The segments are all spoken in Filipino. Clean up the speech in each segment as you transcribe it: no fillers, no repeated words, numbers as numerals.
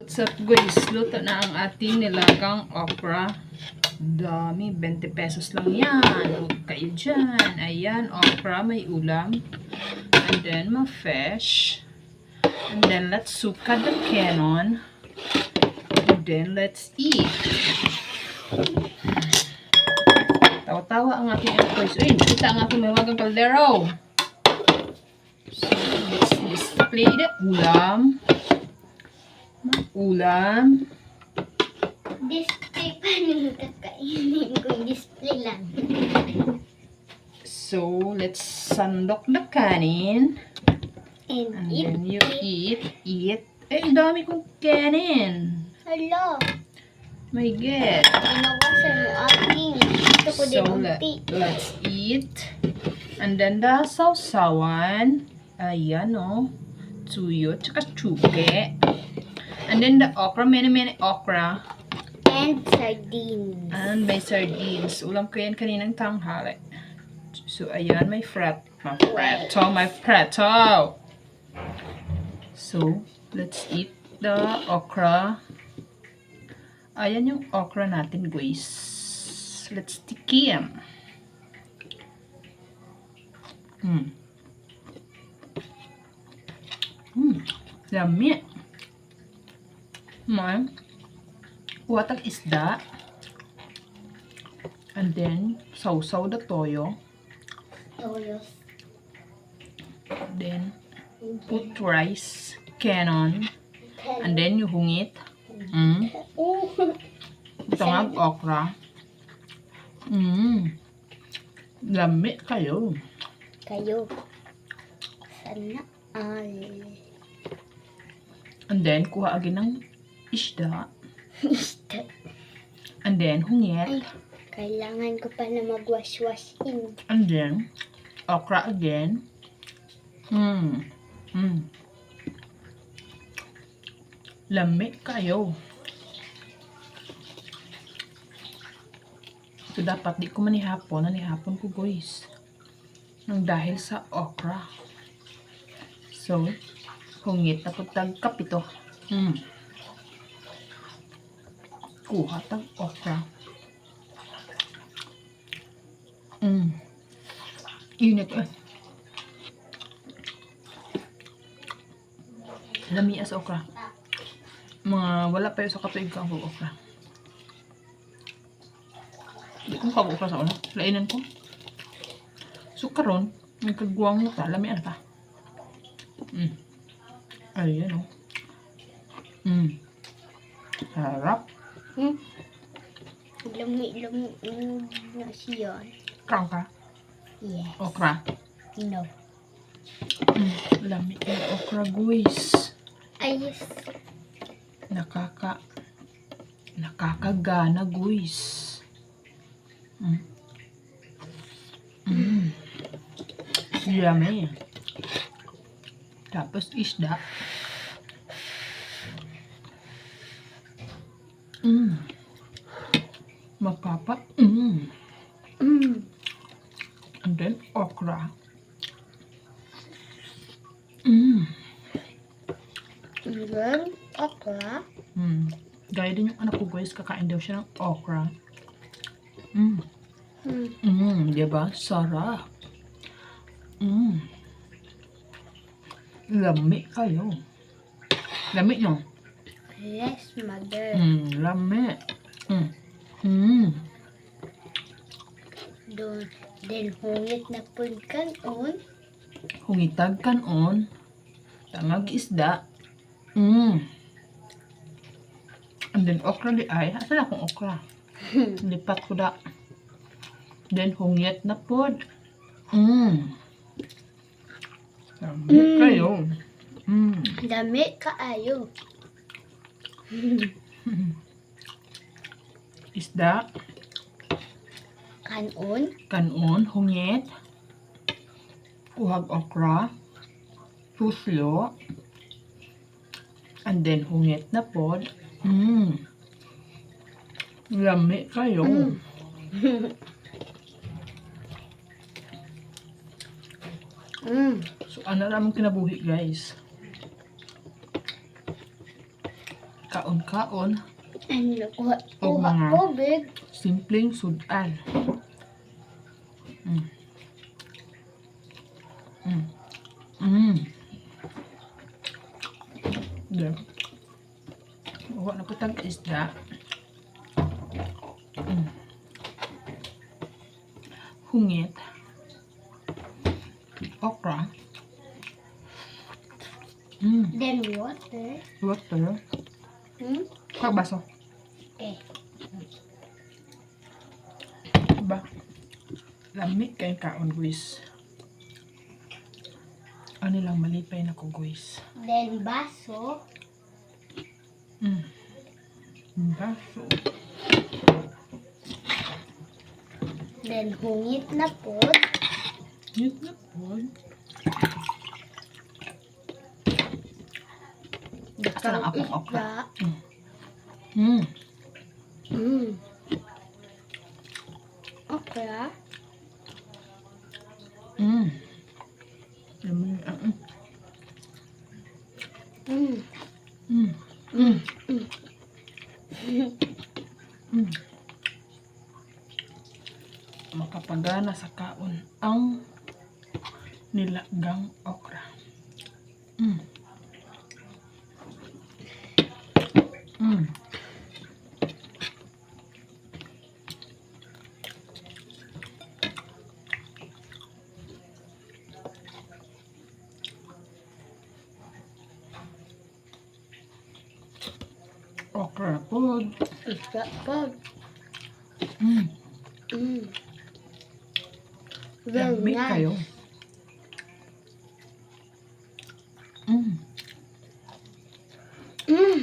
What's up guys? Luto na ang ating nilagang okra. Dami, 20 pesos lang yan. Huwag kayo dyan. Ayan, okra, may ulam. And then, mga fish. And then, let's suka the cannon. And then, let's eat. Tawa-tawa ang aking guys. Uy, nakita ang aking mawagang kaldero. So, let's display the ulam. Ulam. Display pa rin kakainin ko. Display lang. So, let's sandok the kanin. And eat. then you eat. Eh, ang dami kong kanin. Hello. My God. Pinawasan mo aking. Gusto ko din So, unti. let's eat. And then the sausawan. Ayan, oh. Tuyo, tsaka chuke. And then the okra, many okra. And sardines. And may sardines. Ulam ko yan kaninang tanghali. So, ayan, may my preto. So, let's eat the okra. Ayan yung okra natin, guys. Let's tikim. Yummy. May kuhatang isda. And then, sausaw the toyo. Toyos. Then, put rice, cannon. And then, yung hungit. Ito nga, okra. Lami kayo. Kayo. Sana all. And then, kuha agad ng isda. And then, hungit. Ay, kailangan ko pa na mag-wash-washin. And then, okra again. Lami kayo. So, dapat di ko manihapon. Nanihapon ko, guys. Nang dahil sa okra. So, hungit na pagtagkap ito. Kuha tag okra. Init eh. Lami as okra. Wala pa yun sa katuig ka ang okra. Hindi kong kag-okra sa una. Lainan ko. So karon, may kagwang mo ta. Lami ano pa. Ayan o. Harap. Lumi na siya. Krang ka. Yes. Okra. No. Lami yung okra, guys. Ay, yes. Nakakagana, guys. Yummy. Tapos isda. Mapapa. And then okra. Then, okra. Gaya din yung anak ko, guys. Kakain daw siya ng okra. Diba? Sarap. Lami kayo. Lami nyo? Yes, mother. Lami. Then, hungit na pud kanon. Hungitag kanon. Tangag isda. And then okra di ay. Asan akong okra? Lipat ko da. Then hungit na pod. Lami kayo. Dami kaayo. Isda. Kanon, hungit. Uhag okra. Suslo. And then hungit na pod. Lami kayo. So, ano naman kinabuhi, guys? kaon-kaon, Ano ko? O Kuha mga- tubig. simpleng sudan. Mm. Mm. Mm. Diba? Huwag na putang isda. Mm. Hungit. Okra. Mm. Then water. Water. Kak baso. Okay. Diba? Lamig kay kaon, guys. Ano lang malipay na ko, guys. Then baso. Mm. Baso. Then hungit na po. Yun na po. Asa lang akong okra. Mm. Okra. Mm. Mm. Mm. Mm. Mm. Makapagana sa kaon ang nilagang okra. Mm. Mm. Okra po. Isda po. Mm. Very Lamig nice. kayo. Mm. Mm.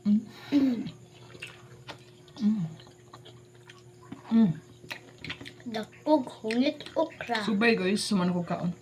Mm. Mm. Mm. Mm. Dakog hungit okra. Subay guys, suman ko kaon.